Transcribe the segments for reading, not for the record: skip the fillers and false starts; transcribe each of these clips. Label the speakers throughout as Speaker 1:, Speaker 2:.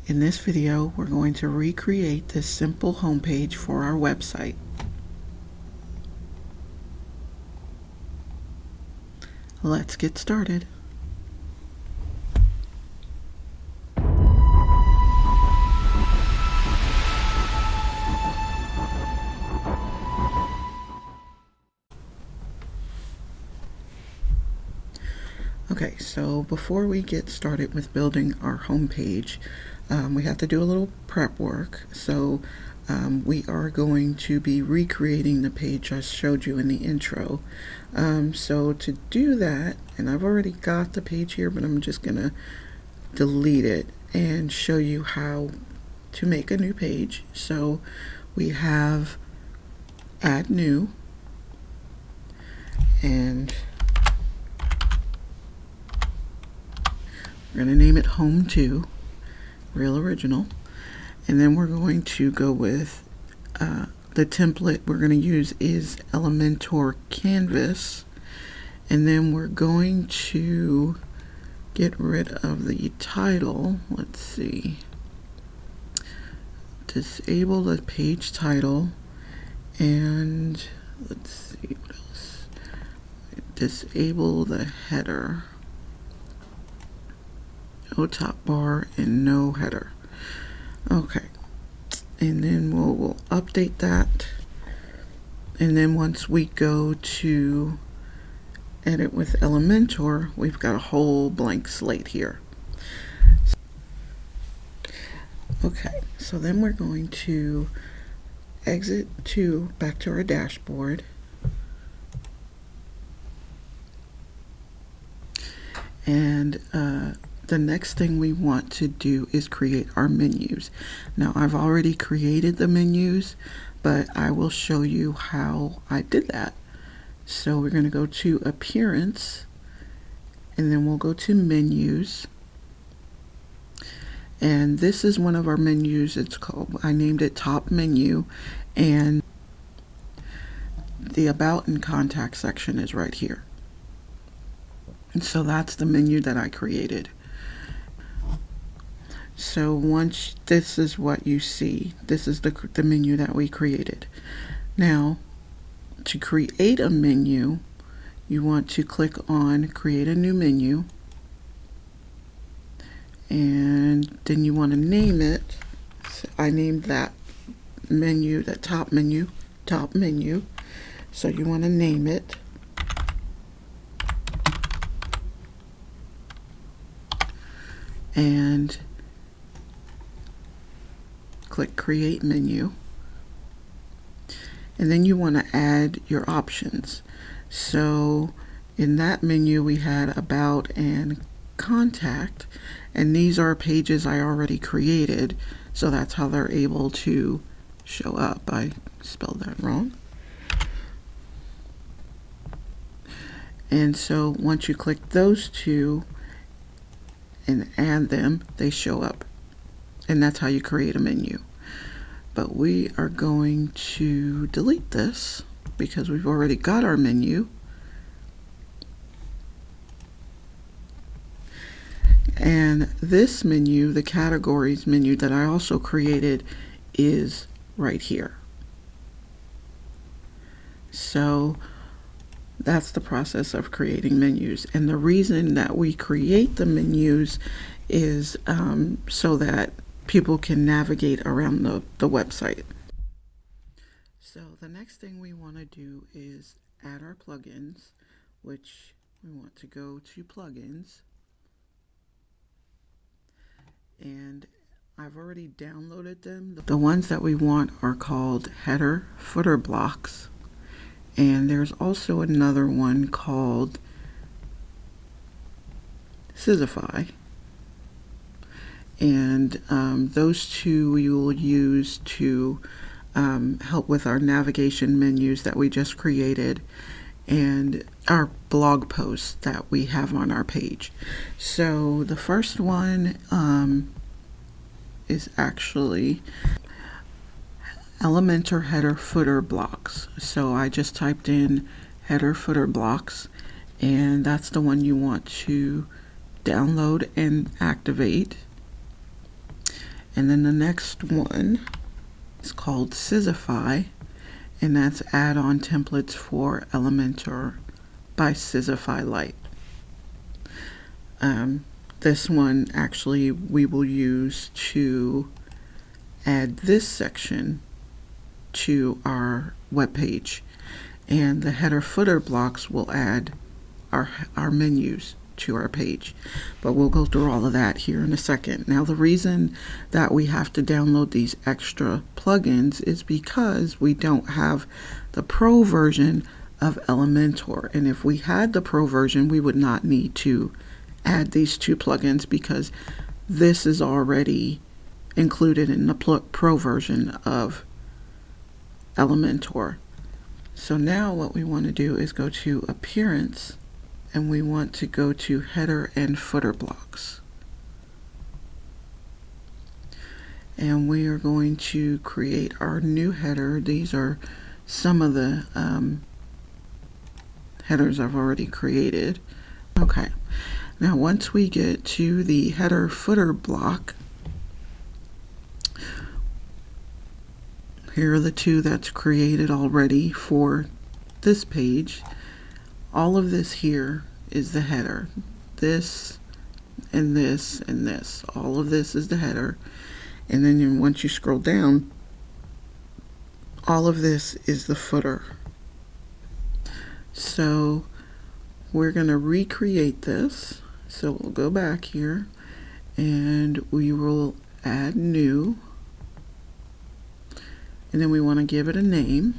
Speaker 1: In this video, we're going to recreate this simple homepage for our website. Let's get started. Okay, so before we get started with building our homepage, we have to do a little prep work. So we are going to be recreating the page I showed you in the intro. So to do that, and I've already got the page here, but I'm just gonna delete it and show you how to make a new page. So we have add new, and we're going to name it Home 2, real original. And then we're going to go with the template we're going to use is Elementor Canvas. And then we're going to get rid of the title. Let's see. Disable the page title. And let's see what else. Disable the header. No top bar and no header. Okay, and then we'll update that, and then once we go to edit with Elementor, we've got a whole blank slate here. Okay, so then we're going to exit back to our dashboard, and the next thing we want to do is create our menus. Now I've already created the menus, but I will show you how I did that. So we're going to go to Appearance, and then we'll go to Menus. And this is one of our menus. It's called, I named it Top Menu, and the About and Contact section is right here. And so that's the menu that I created. So once this is what you see, this is the menu that we created. Now, to create a menu, you want to click on Create a New Menu, and then you want to name it. So I named that menu, that top menu, Top Menu. So you want to name it. And click Create Menu, and then you want to add your options. So in that menu we had About and Contact, and these are pages I already created, so that's how they're able to show up. I spelled that wrong. And so once you click those two and add them, they show up, and that's how you create a menu. But we are going to delete this because we've already got our menu. And this menu, the categories menu that I also created, is right here. So that's the process of creating menus. And the reason that we create the menus is so that people can navigate around the website. So the next thing we want to do is add our plugins, which we want to go to Plugins. And I've already downloaded them. The ones that we want are called Header Footer Blocks. And there's also another one called Sizzify. And those two we will use to help with our navigation menus that we just created and our blog posts that we have on our page. So the first one is actually Elementor Header Footer Blocks. So I just typed in Header Footer Blocks, and that's the one you want to download and activate. And then the next one is called Scissify, and that's add-on templates for Elementor by Scissify Lite. This one actually we will use to add this section to our web page, and the header footer blocks will add our menus to our page, but we'll go through all of that here in a second. Now, the reason that we have to download these extra plugins is because we don't have the pro version of Elementor, and if we had the pro version, we would not need to add these two plugins because this is already included in the pro version of Elementor. So now what we want to do is go to Appearance, and we want to go to Header and Footer Blocks. And we are going to create our new header. These are some of the headers I've already created. Okay. Now, once we get to the header footer block, here are the two that's created already for this page. All of this here is the header. This and this and this. All of this is the header. And then once you scroll down, all of this is the footer. So we're going to recreate this. So we'll go back here and we will add new, and then we want to give it a name,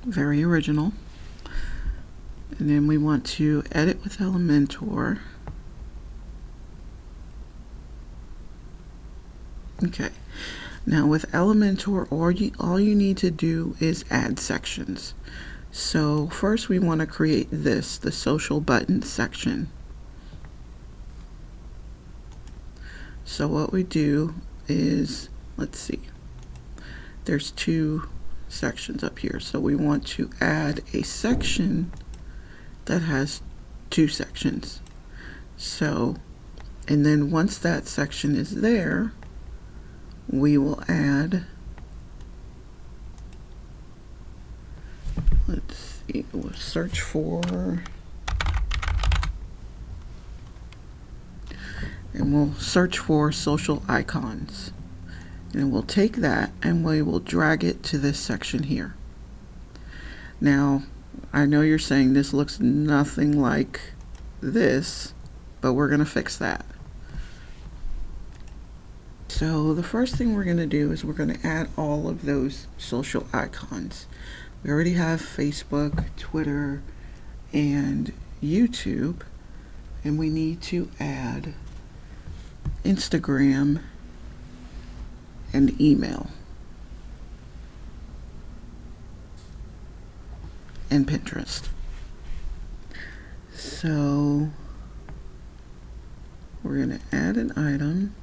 Speaker 1: very original, and then we want to edit with Elementor. Okay, now with Elementor, all you need to do is add sections. So first we want to create this, the social button section. So what we do is, let's see, there's two sections up here. So we want to add a section that has two sections. So, and then once that section is there, we will add, let's see, we'll search for, and we'll search for social icons. And we'll take that and we will drag it to this section here. Now, I know you're saying this looks nothing like this, but we're going to fix that. So the first thing we're going to do is we're going to add all of those social icons. We already have Facebook, Twitter, and YouTube, and we need to add Instagram and email and Pinterest. So we're going to add an item,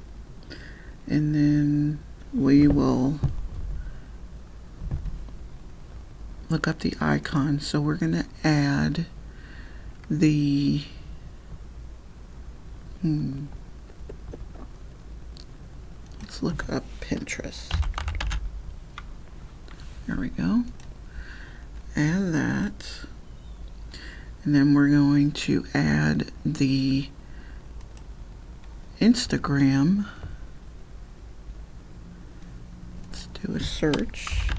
Speaker 1: and then we will look up the icon. So we're going to add the let's look up Pinterest. There we go. Add that. And then we're going to add the Instagram. Let's do a search.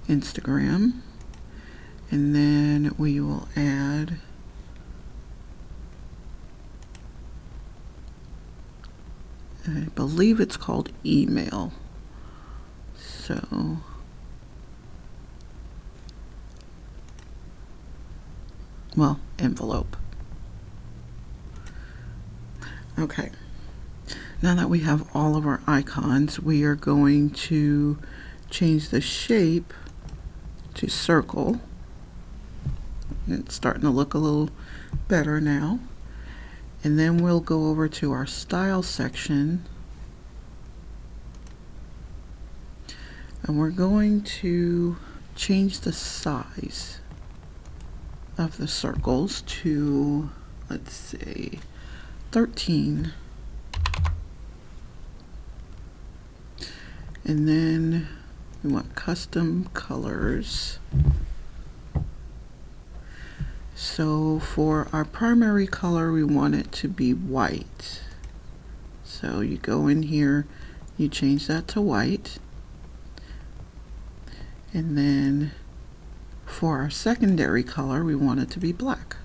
Speaker 1: Instagram. And then we will add I believe it's called email. So well, envelope. Okay. Now that we have all of our icons, we are going to change the shape to circle. It's starting to look a little better now. And then we'll go over to our style section, and we're going to change the size of the circles to, let's say, 13. And then we want custom colors. So for our primary color, we want it to be white. So you go in here, you change that to white. And then for our secondary color, we want it to be black.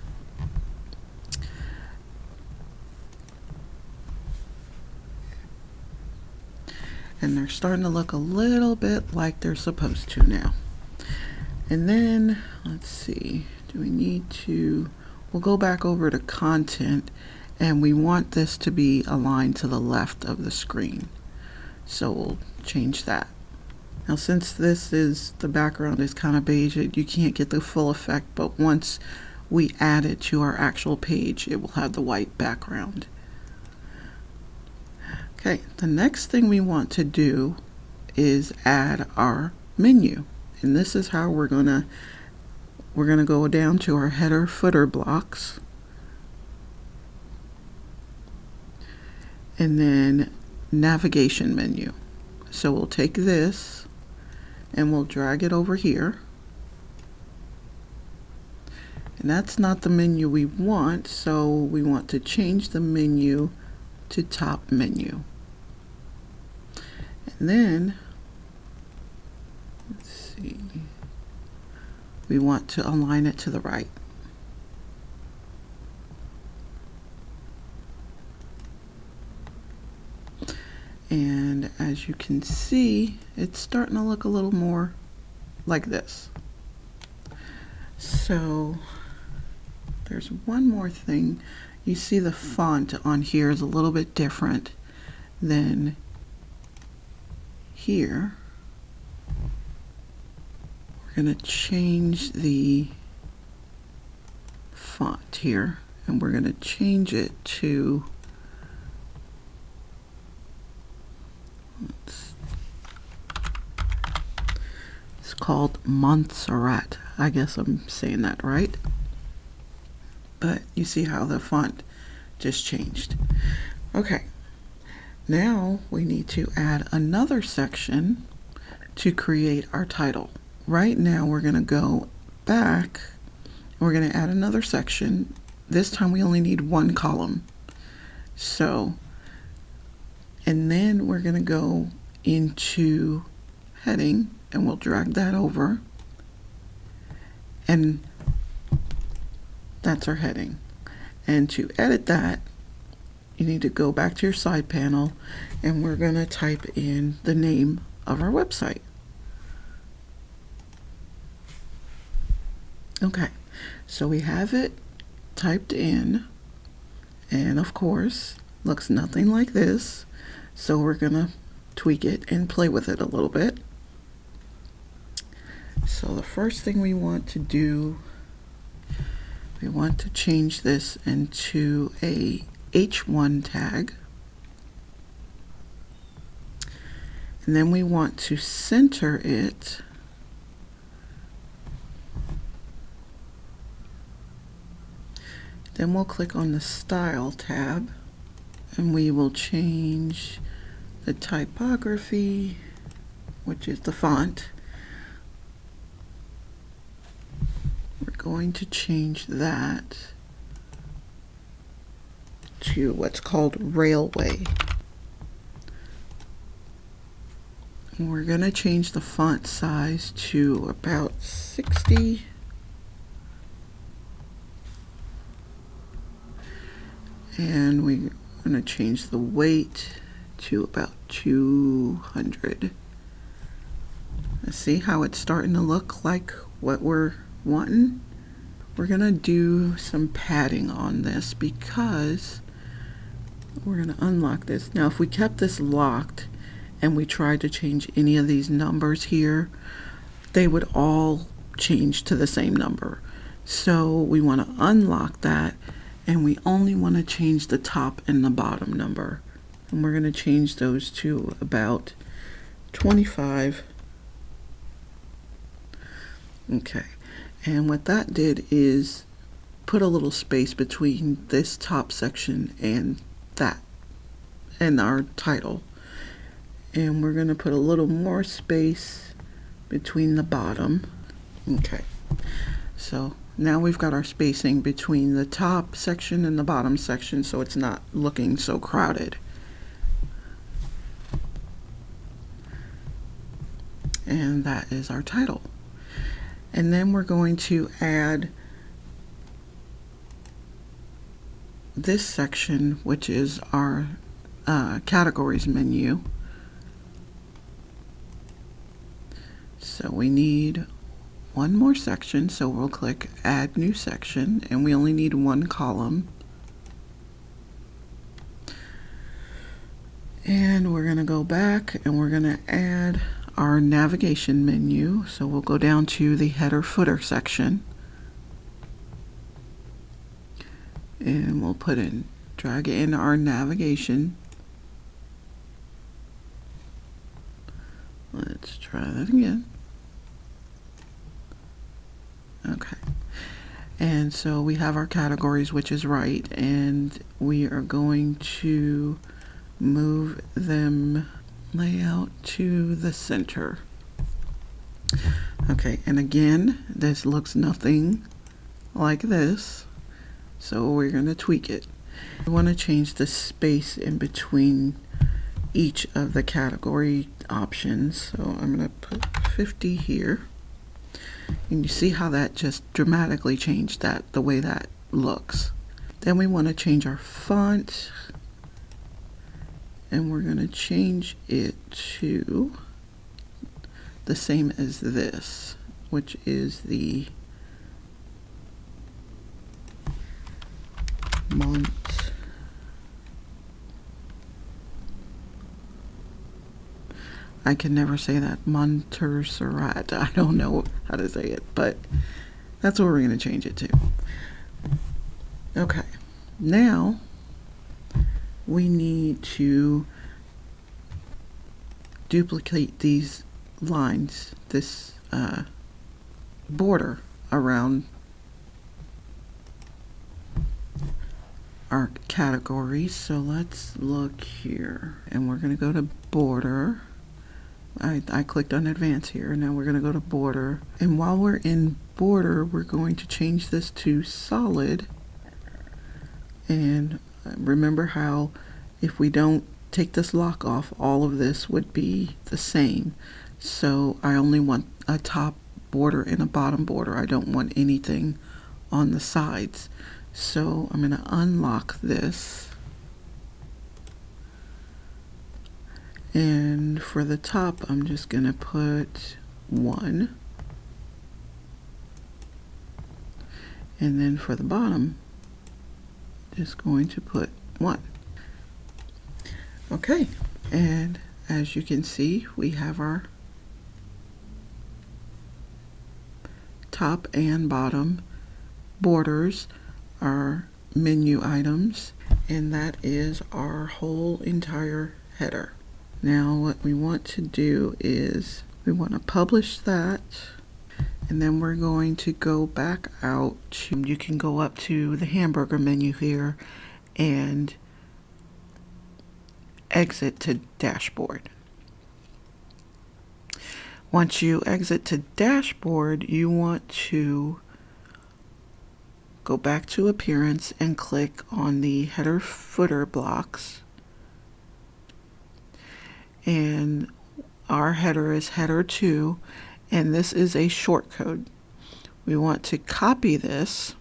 Speaker 1: And they're starting to look a little bit like they're supposed to now. And then, let's see, do we need to, we'll go back over to content, and we want this to be aligned to the left of the screen. So we'll change that. Now since this is, the background is kind of beige, you can't get the full effect, but once we add it to our actual page, it will have the white background. Okay, the next thing we want to do is add our menu. And this is how we're gonna go down to our header footer blocks. And then navigation menu. So we'll take this and we'll drag it over here. And that's not the menu we want, so we want to change the menu to top menu. And then, let's see, we want to align it to the right. And as you can see, it's starting to look a little more like this. So there's one more thing. You see the font on here is a little bit different than here. We're going to change the font here, and we're going to change it to, it's called Montserrat. I guess I'm saying that right. But you see how the font just changed. Okay, now we need to add another section to create our title. Right now we're going to go back, we're going to add another section. This time we only need one column. So, and then we're going to go into heading, and we'll drag that over, and that's our heading. And to edit that, you need to go back to your side panel, and we're going to type in the name of our website. Okay, so we have it typed in, and of course looks nothing like this, so we're gonna tweak it and play with it a little bit. So the first thing we want to do, we want to change this into a H1 tag, and then we want to center it Then we'll click on the Style tab, and we will change the typography, which is the font. We're going to change that to what's called Railway. And we're going to change the font size to about 60. And we're going to change the weight to about 200. Let's see how it's starting to look like what we're wanting. We're going to do some padding on this because we're going to unlock this. Now, if we kept this locked and we tried to change any of these numbers here, they would all change to the same number. So we want to unlock that, and we only want to change the top and the bottom number. And we're going to change those to about 25. Okay, and what that did is put a little space between this top section and that, and our title. And we're going to put a little more space between the bottom. Okay, so now we've got our spacing between the top section and the bottom section, so it's not looking so crowded. And that is our title. And then we're going to add this section, which is our categories menu. So we need one more section, so we'll click Add New Section, and we only need one column. And we're going to go back and we're going to add our navigation menu. So we'll go down to the header footer section, and we'll drag in our navigation. Let's try that again. Okay, and so we have our categories, which is right, and we are going to move them layout to the center. Okay, and again, this looks nothing like this, so we're going to tweak it. We want to change the space in between each of the category options, so I'm going to put 50 here. And you see how that just dramatically changed the way that looks. Then we want to change our font, and we're going to change it to the same as this, which is the I can never say that. Montserrat. I don't know how to say it, but that's what we're going to change it to. Okay. Now we need to duplicate these lines, this border around our categories. So let's look here, and we're going to go to border. I clicked on advance here. Now we're going to go to border, and while we're in border, we're going to change this to solid. And remember how if we don't take this lock off, all of this would be the same. So I only want a top border and a bottom border. I don't want anything on the sides. So I'm going to unlock this. And for the top, I'm just going to put 1. And then for the bottom, just going to put 1. Okay, and as you can see, we have our top and bottom borders, our menu items, and that is our whole entire header. Now what we want to do is we want to publish that, and then we're going to go back out to, you can go up to the hamburger menu here and exit to dashboard. Once you exit to dashboard, you want to go back to appearance and click on the header footer blocks. And our header is header 2, and this is a shortcode. We want to copy this.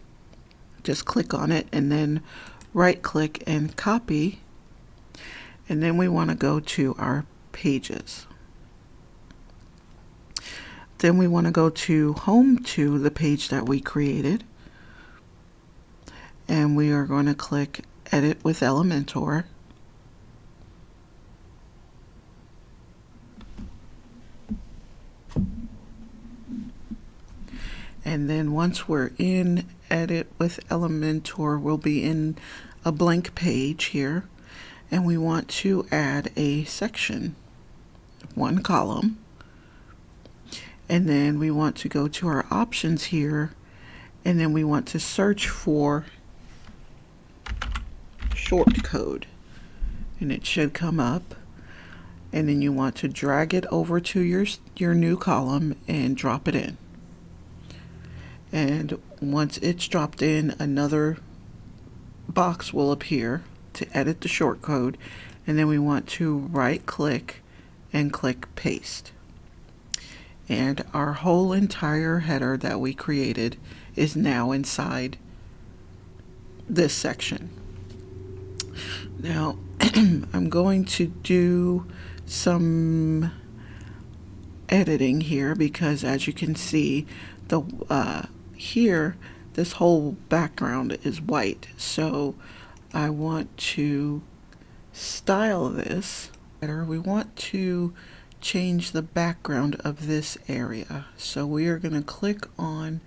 Speaker 1: Just click on it and then right click and copy, and then we want to go to our pages. Then we want to go to home to the page that we created, and we are going to click edit with Elementor. And then once we're in edit with Elementor, we'll be in a blank page here, and we want to add a section, 1 column, and then we want to go to our options here and then we want to search for short code, and it should come up. And then you want to drag it over to your new column and drop it in. And once it's dropped in, another box will appear to edit the short code, and then we want to right click and click paste. And our whole entire header that we created is now inside this section. Now I'm going to do some editing here, because as you can see, here this whole background is white, so I want to style this better. We want to change the background of this area, so we are going to click on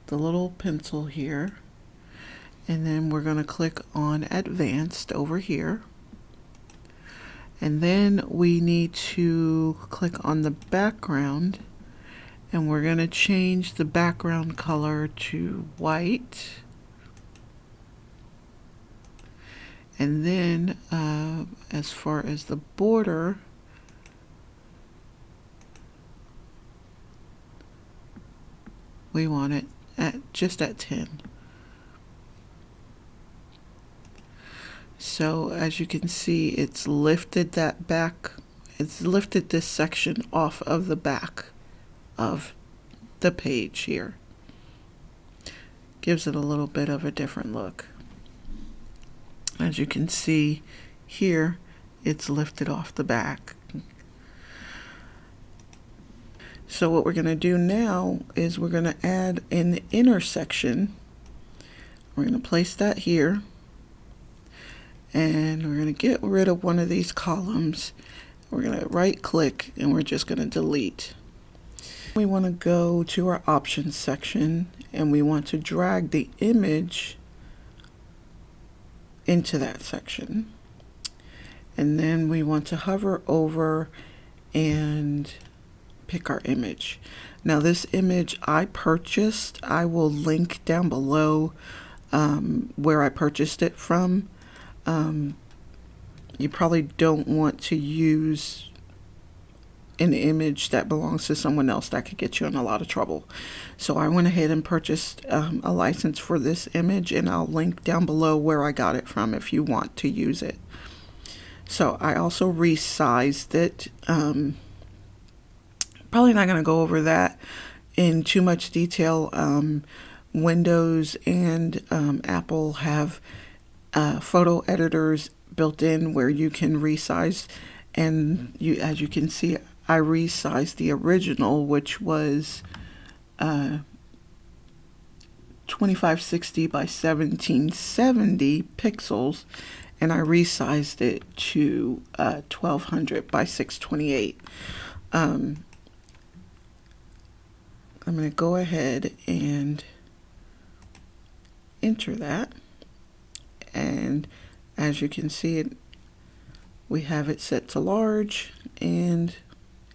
Speaker 1: the little pencil here, and then we're going to click on advanced over here. And then we need to click on the background, and we're going to change the background color to white. And then as far as the border, we want it just at 10. So as you can see, it's lifted this section off of the back of the page here. Gives it a little bit of a different look. As you can see here, it's lifted off the back. So what we're going to do now is we're going to add in the inner section. We're going to place that here. And we're going to get rid of one of these columns. We're going to right click and we're just going to delete. We want to go to our options section, and we want to drag the image into that section. And then we want to hover over and pick our image. Now this image I purchased. I will link down below where I purchased it from. You probably don't want to use an image that belongs to someone else. That could get you in a lot of trouble. So I went ahead and purchased a license for this image, and I'll link down below where I got it from if you want to use it. So I also resized it. Probably not going to go over that in too much detail. Windows and Apple have photo editors built in where you can resize, and as you can see, I resized the original, which was 2560 by 1770 pixels, and I resized it to 1200 by 628. I'm going to go ahead and enter that. And as you can see, we have it set to large, and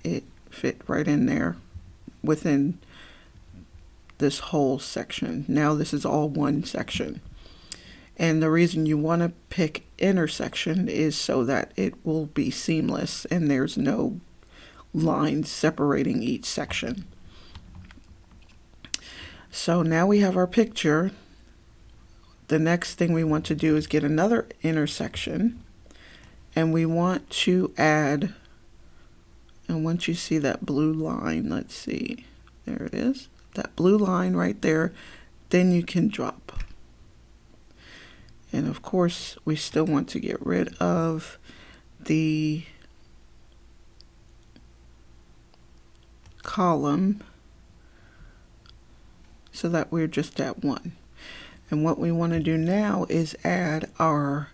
Speaker 1: it fit right in there within this whole section. Now this is all one section. And the reason you want to pick intersection is so that it will be seamless and there's no lines separating each section. So now we have our picture. The next thing we want to do is get another intersection, and we want to add, and once you see that blue line, let's see, there it is, that blue line right there, then you can drop. And of course, we still want to get rid of the column so that we're just at 1. And what we want to do now is add our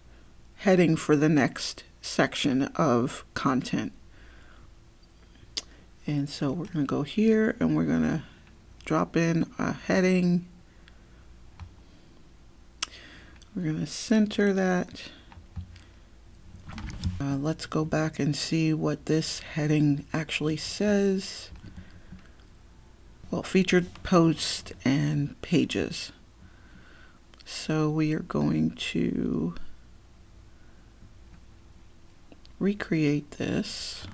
Speaker 1: heading for the next section of content. And so we're going to go here and we're going to drop in a heading. We're going to center that. Let's go back and see what this heading actually says. Well, featured posts and pages. So we are going to recreate this.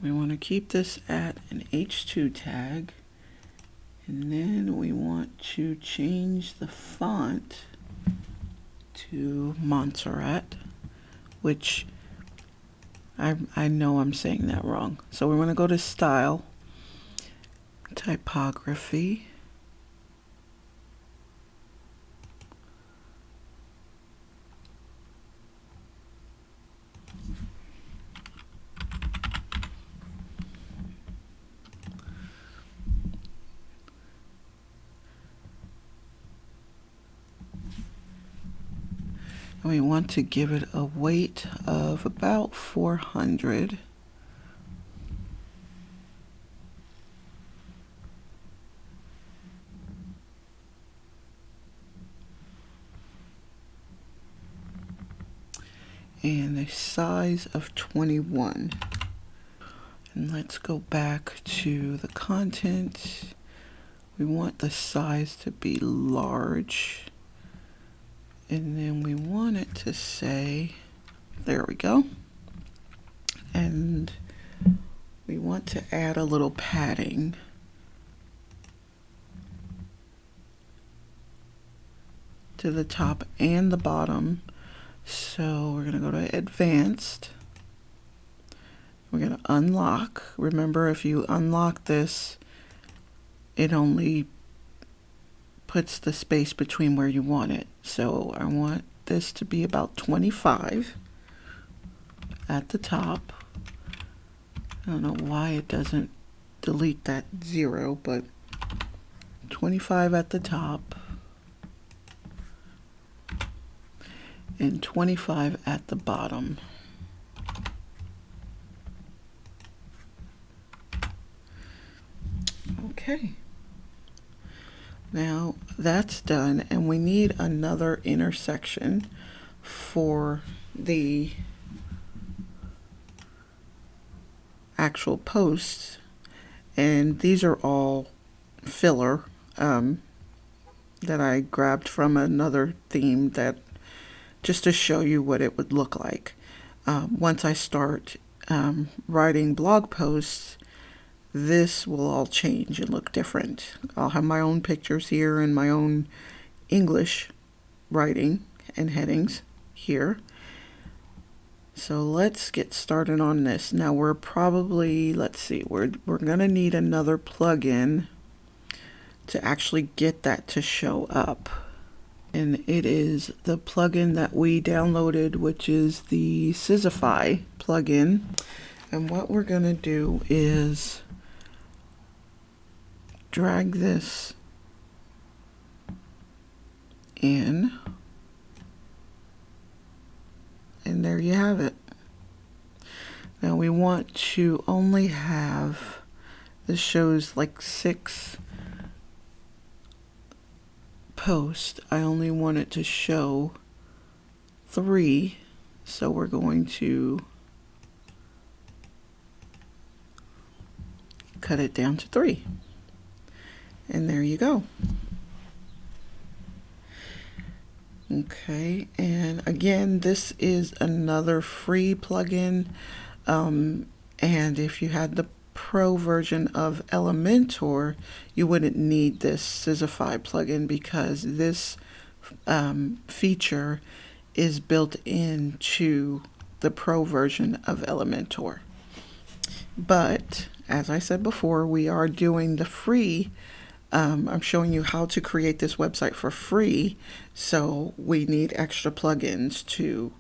Speaker 1: We want to keep this at an H2 tag, and then we want to change the font to Montserrat, which I know I'm saying that wrong. So we're going to go to Style, Typography, and we want to give it a weight of about 400. And a size of 21. And let's go back to the content. We want the size to be large. And then we want it to say, there we go. And we want to add a little padding. To the top and the bottom. So we're going to go to Advanced. We're going to unlock. Remember, if you unlock this, it only puts the space between where you want it. So I want this to be about 25 at the top. I don't know why it doesn't delete that 0, but 25 at the top. And 25 at the bottom. Okay. Now that's done, and we need another intersection for the actual posts, and these are all filler that I grabbed from another theme, that just to show you what it would look like. Once I start writing blog posts, this will all change and look different. I'll have my own pictures here and my own English writing and headings here. So let's get started on this. Now we're probably, let's see, we're gonna need another plugin to actually get that to show up. And it is the plugin that we downloaded, which is the Sizzify plugin. And what we're going to do is drag this in. And there you have it. Now we want to only have, this shows like 6 post. I only want it to show 3, so we're going to cut it down to 3, and there you go. Okay, and again, this is another free plugin, and if you had the Pro version of Elementor, you wouldn't need this Sizzify plugin, because this feature is built into the Pro version of Elementor. But as I said before, we are doing the free. I'm showing you how to create this website for free, so we need extra plugins to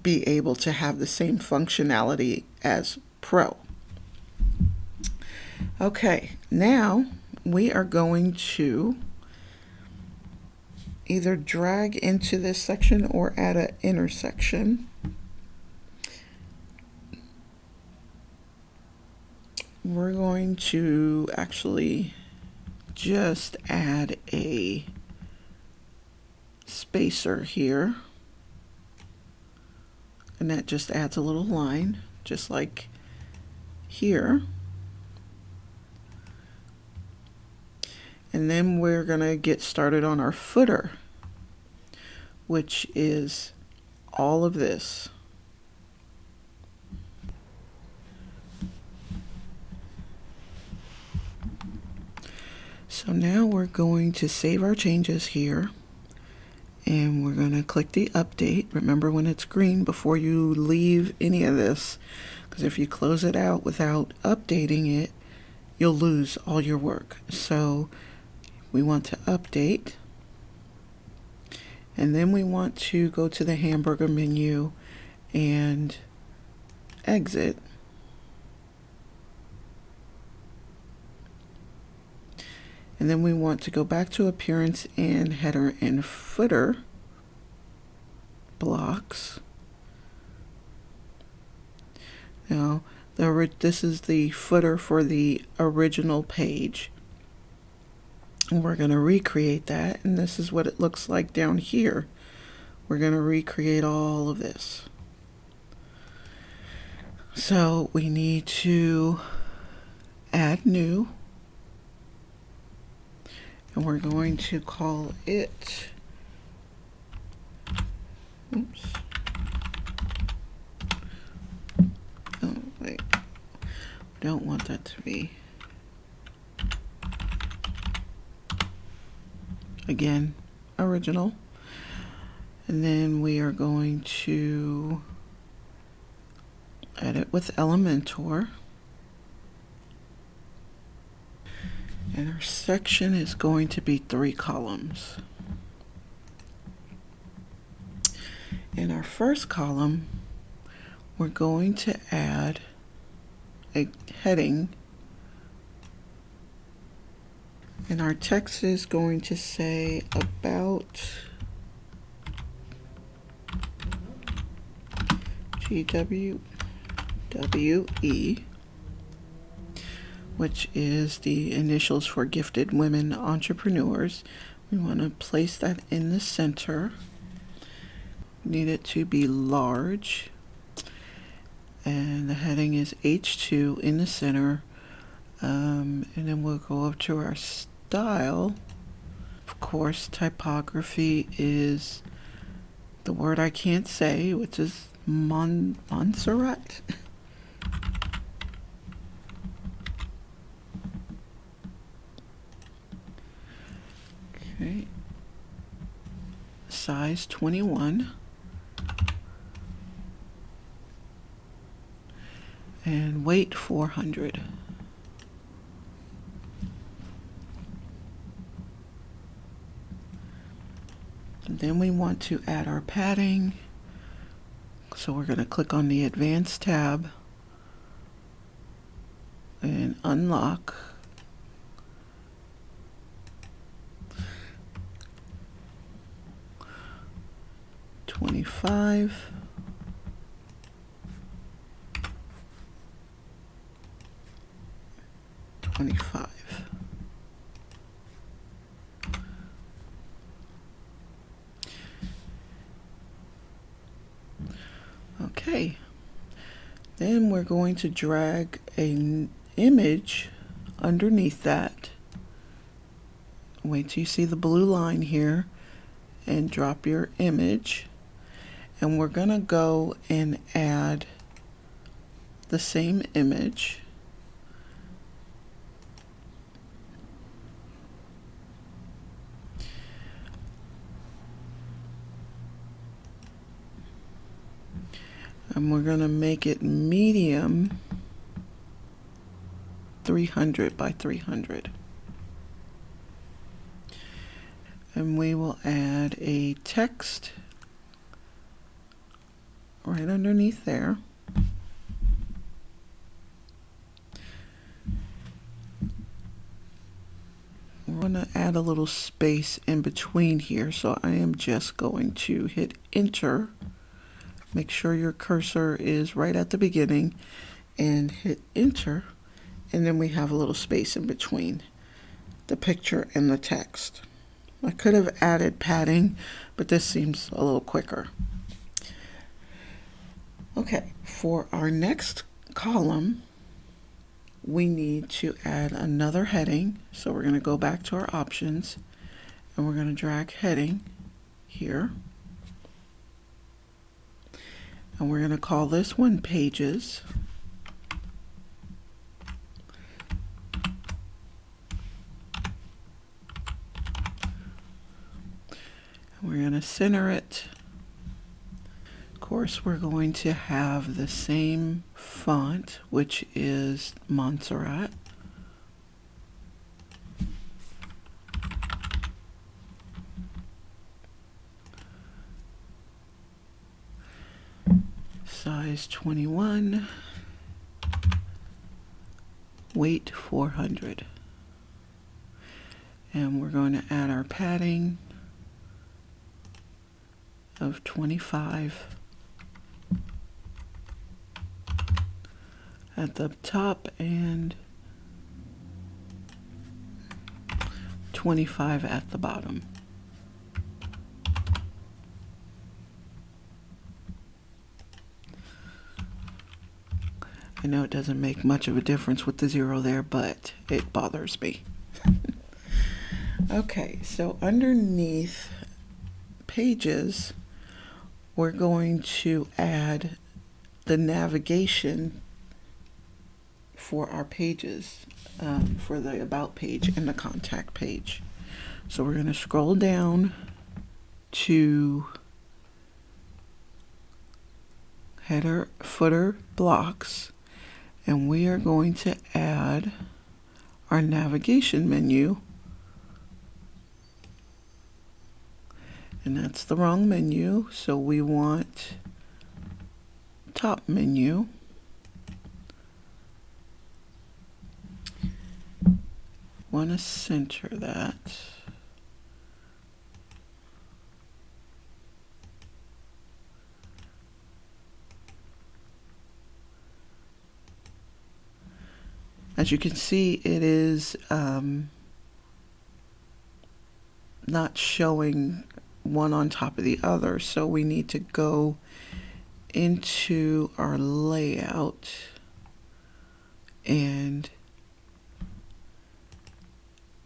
Speaker 1: be able to have the same functionality as Pro. Okay, now we are going to either drag into this section or add an intersection. We're going to actually just add a spacer here, and that just adds a little line, just like here. And then we're going to get started on our footer. which is all of this. So now we're going to save our changes here, and we're going to click the update. Remember, when it's green, before you leave any of this, because if you close it out without updating it, you'll lose all your work. So we want to update, and then we want to go to the hamburger menu and exit. And then we want to go back to appearance and header and footer blocks. Now, this is the footer for the original page. And we're going to recreate that, and this is what it looks like down here. We're going to recreate all of this. So we need to add new. And we're going to call it, oops. Oh, wait. Don't want that to be. Again, original. And then we are going to edit with Elementor. And our section is going to be 3 columns. In our first column, we're going to add a heading, and our text is going to say about GWWE, which is the initials for Gifted Women Entrepreneurs. We want to place that in the center. Need it to be large. And the heading is H2 in the center. And then we'll go up to our style. Of course, typography is the word I can't say, which is Montserrat. Okay. Size 21. And weight 400. And then we want to add our padding. So we're going to click on the Advanced tab and unlock. $25. $25. Okay. Then we're going to drag an image underneath that. Wait till you see the blue line here and drop your image. And we're going to go and add the same image. And we're going to make it medium 300 by 300. And we will add a text right underneath there. We're going to add a little space in between here, so I am just going to hit enter. Make sure your cursor is right at the beginning and hit enter, and then we have a little space in between the picture and the text. I could have added padding, but this seems a little quicker. Okay, for our next column, we need to add another heading. So we're going to go back to our options, and we're going to drag heading here. And we're going to call this one Pages. And we're going to center it. Of course, we're going to have the same font, which is Montserrat. Size 21, weight 400. And we're going to add our padding of 25 at the top and 25 at the bottom. I know it doesn't make much of a difference with the 0 there, but it bothers me. Okay, so underneath Pages, we're going to add the navigation for our pages, for the About page and the Contact page. So we're going to scroll down to Header, Footer, Blocks, and we are going to add our navigation menu. And that's the wrong menu, so we want top menu. Want to center that. As you can see, it is not showing one on top of the other, so we need to go into our layout and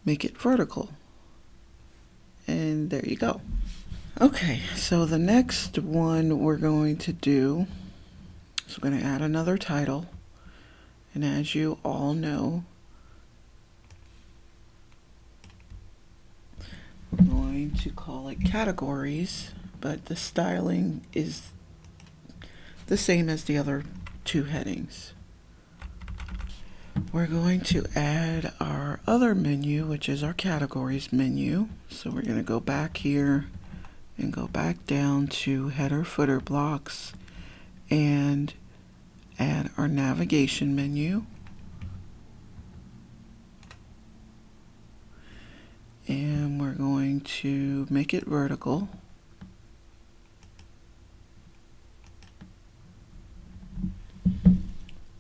Speaker 1: make it vertical. And there you go. Okay, so the next one we're going to do is we're going to add another title. And as you all know, we're going to call it Categories, but the styling is the same as the other two headings. We're going to add our other menu, which is our Categories menu. So we're going to go back here and go back down to Header, Footer, Blocks, and add our navigation menu. And we're going to make it vertical.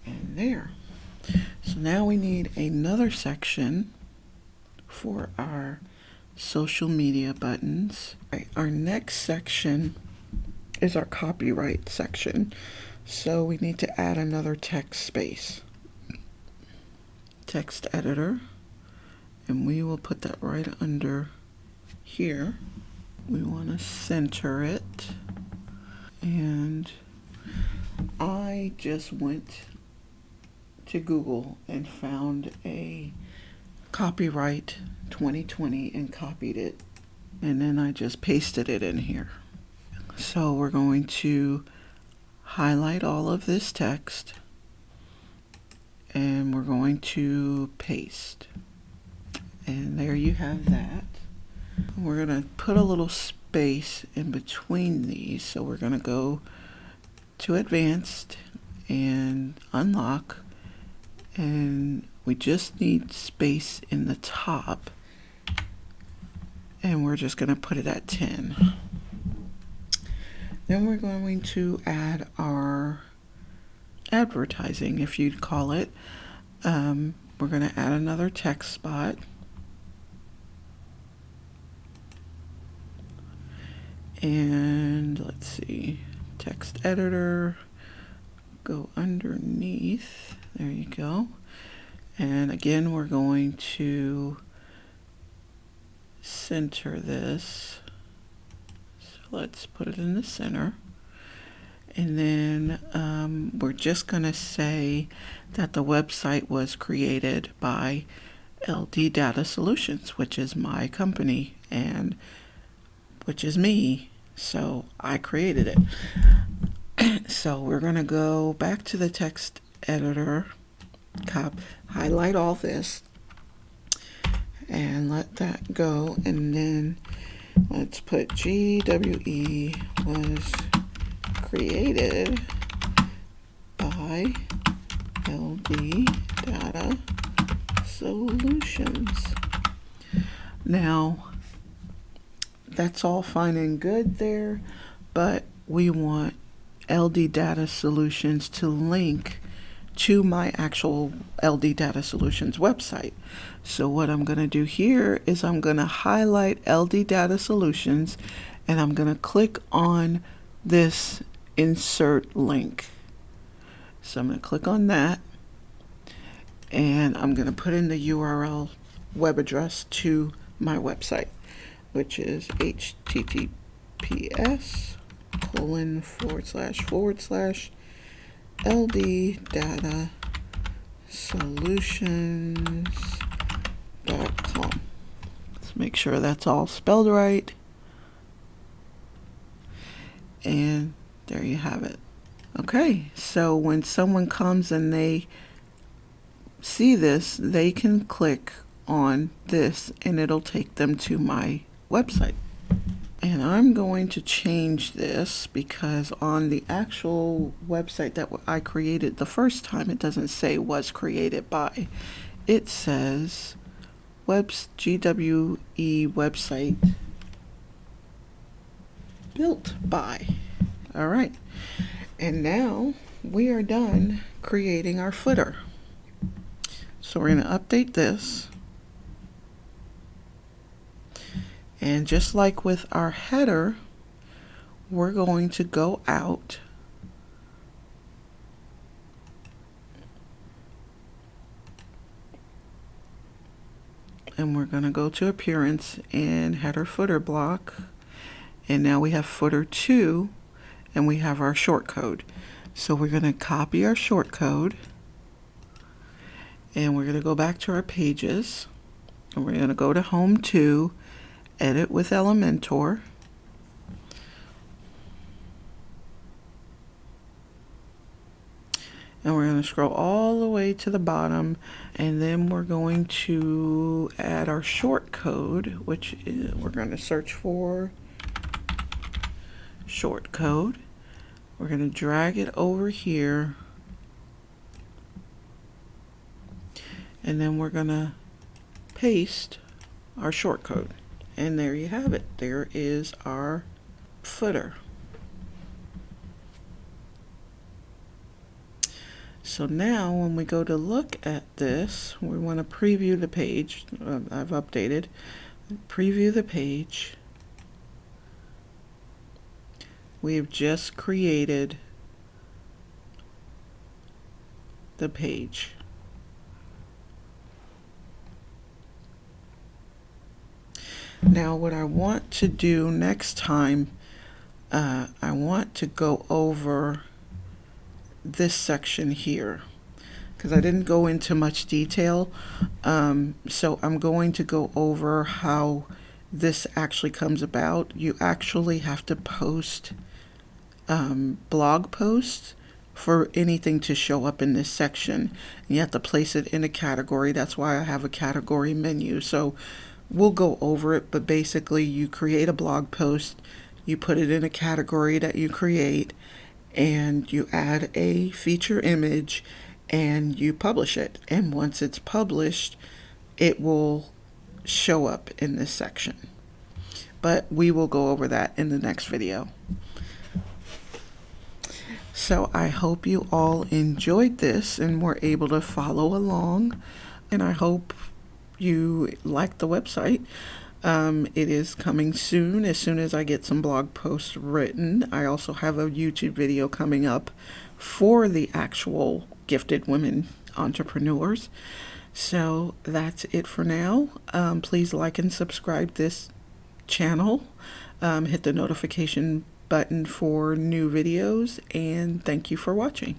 Speaker 1: And there. So now we need another section for our social media buttons. Right, our next section is our copyright section. So we need to add another text space. Text editor. And we will put that right under here. We want to center it. And I just went to Google and found a copyright 2020 and copied it. And then I just pasted it in here. So we're going to highlight all of this text and we're going to paste. And there you have that. We're going to put a little space in between these. So we're going to go to Advanced and Unlock. And we just need space in the top. And we're just going to put it at 10. Then we're going to add our advertising, if you'd call it. We're going to add another text spot. And let's see, text editor, go underneath, there you go. And again, we're going to center this. So let's put it in the center. And then we're just going to say that the website was created by LD Data Solutions, which is my company and which is me. So I created it. So we're going to go back to the text editor, highlight all this, and let that go. And then let's put GWE was created by LD Data Solutions. Now, that's all fine and good there, but we want LD Data Solutions to link to my actual LD Data Solutions website. So what I'm going to do here is I'm going to highlight LD Data Solutions and I'm going to click on this insert link. So I'm going to click on that and I'm going to put in the URL web address to my website, which is https://LDDataSolutions.com. Let's make sure that's all spelled right. And there you have it. Okay, so when someone comes and they see this, they can click on this and it'll take them to my website. And I'm going to change this because on the actual website that I created the first time, it doesn't say was created by. It says GWE website built by. All right. And now we are done creating our footer. So we're going to update this. And just like with our header, we're going to go out and we're going to go to appearance and header footer block. And now we have footer 2 and we have our short code. So we're going to copy our short code and we're going to go back to our pages and we're going to go to Home 2, Edit with Elementor. And we're going to scroll all the way to the bottom and then we're going to add our short code, which is, we're going to search for short code. We're going to drag it over here and then we're going to paste our short code. And there you have it. There is our footer. So now when we go to look at this, we want to preview the page. I've updated. Preview the page. We've just created the page. Now what I want to do next time, I want to go over this section here because I didn't go into much detail. So I'm going to go over how this actually comes about. You actually have to post blog posts for anything to show up in this section. You have to place it in a category. That's why I have a category menu. So we'll go over it, but basically you create a blog post, you put it in a category that you create, and you add a feature image and you publish it. And once it's published, it will show up in this section. But we will go over that in the next video. So I hope you all enjoyed this and were able to follow along. And I hope you like the website. It is coming soon as I get some blog posts written. I also have a YouTube video coming up for the actual gifted women entrepreneurs. So that's it for now. Please like and subscribe this channel. Hit the notification button for new videos, and thank you for watching.